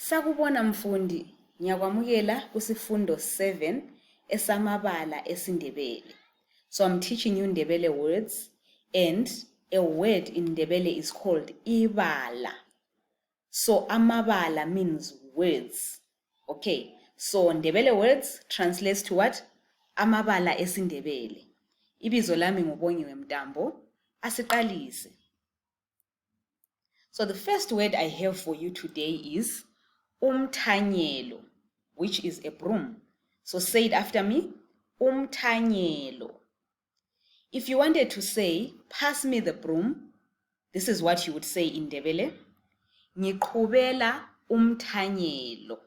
Sakubona mfundi, ngiyakwamukela kusifundo 7 esamabala esiNdebele. So I'm teaching you Ndebele words, and a word in Ndebele is called ibala. So amabala means words. Okay, so Ndebele words translates to what? Amabala esiNdebele. Ibizo lami ngubongiwe Mtambo. Asiqalise. So the first word I have for you today is umthanyelo, which is a broom. So say it after me. Umthanyelo. If you wanted to say, pass me the broom, this is what you would say in Ndebele. Ngiqhubela umthanyelo.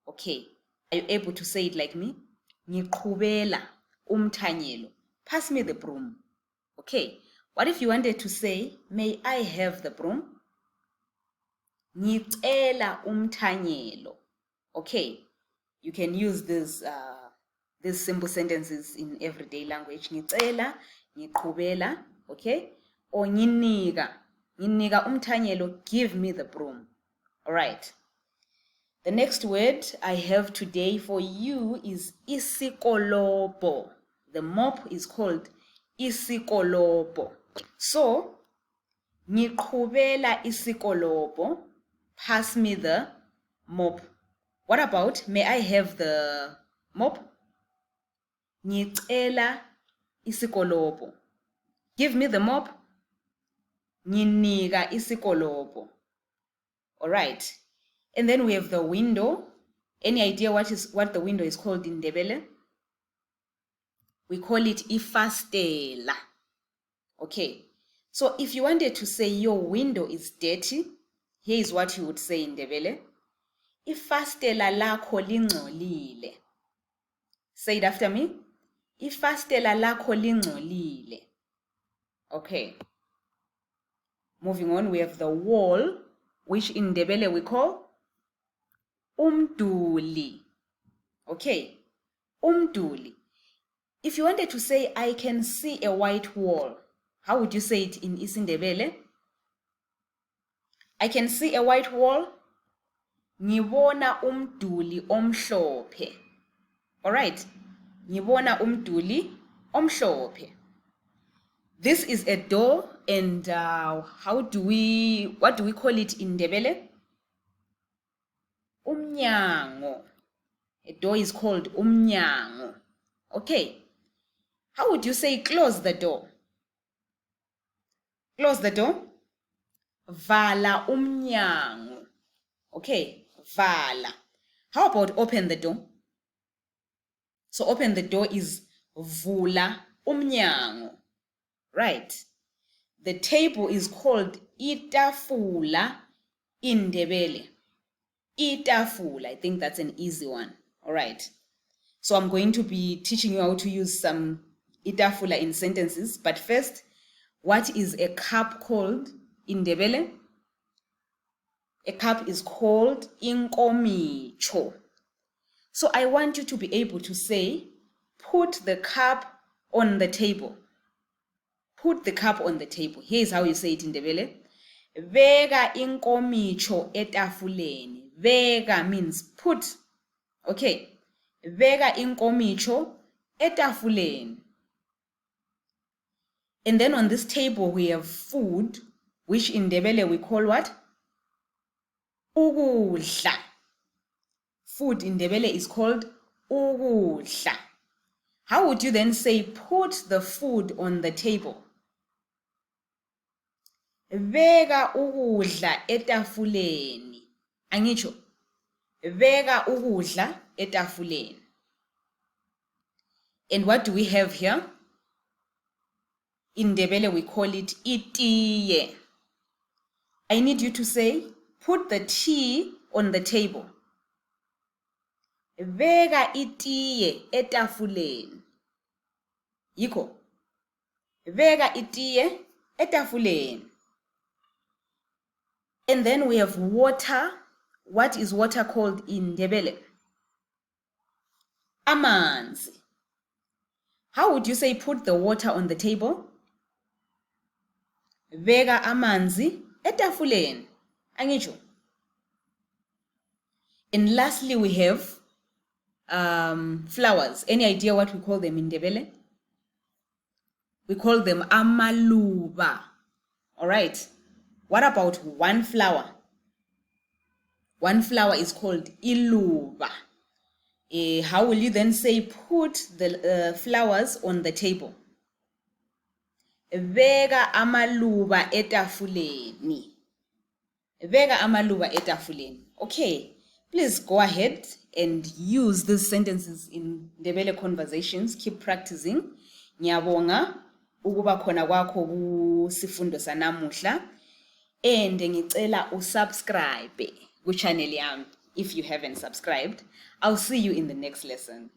Okay, are you able to say it like me? Ngiqhubela umthanyelo. Pass me the broom. Okay, what if you wanted to say, may I have the broom? Ngicela umthanyelo. Okay, you can use these simple sentences in everyday language. Ngicela, ngiqhubela, okay? Or nginika umthanyelo, give me the broom. All right. The next word I have today for you is isikolobo. The mop is called isikolobo. So, ngiqhubela isikolobo, pass me the mop. What about, may I have the mop? Ngicela isikolobo. Give me the mop. Nginika isikolobo. All right. And then we have the window. Any idea what the window is called in Ndebele? We call it ifastela. Okay. So if you wanted to say your window is dirty, here is what you would say in Ndebele. Ifastela lakho lingcolile. Say it after me. Ifastela lakho lingcolile. Okay. Moving on, we have the wall, which in Ndebele we call umduli. Okay. Umduli. If you wanted to say, I can see a white wall, how would you say it in isiNdebele? I can see a white wall. Ngibona umduli omhlophe. All right. Ngibona umduli omhlophe. This is a door, and what do we call it in Ndebele? Umnyango. A door is called umnyango. Okay. How would you say close the door? Close the door. Vala umnyango. Okay, vala. How about open the door? So open the door is vula umnyango. Right. The table is called itafula in Ndebele. Itafula. I think that's an easy one. All right. So I'm going to be teaching you how to use some itafula in sentences. But first, what is a cup called in Ndebele? A cup is called inkomicho. So I want you to be able to say, put the cup on the table. Put the cup on the table. Here's how you say it in Ndebele. Vega inkomicho etafuleni. Vega means put. Okay. Vega inkomicho etafuleni. And then on this table we have food, which in Ndebele we call what? Ukudla. Food in Ndebele is called ukudla. How would you then say put the food on the table? Vega ukudla etafuleni. Angitsho. Vega ukudla etafuleni. And what do we have here? In Ndebele we call it itiye. I need you to say, put the tea on the table. Vega itiye etafuleni. Yiko. Vega itiye etafuleni. And then we have water. What is water called in Ndebele? Amanzi. How would you say put the water on the table? Vega amanzi etafuleni. Angitsho. And lastly, we have flowers. Any idea what we call them in Ndebele? We call them amaluba. All right. What about one flower? One flower is called iluba. How will you then say put the flowers on the table? Vega amaluba etafuleni. Vega amaluba etafuleni. Okay, please go ahead and use these sentences in Ndebele conversations. Keep practicing. Ngiyabonga ukuba khona kwakho kusifundo sanamuhla. And ngicela usubscribe ku channel yami if you haven't subscribed. I'll see you in the next lesson.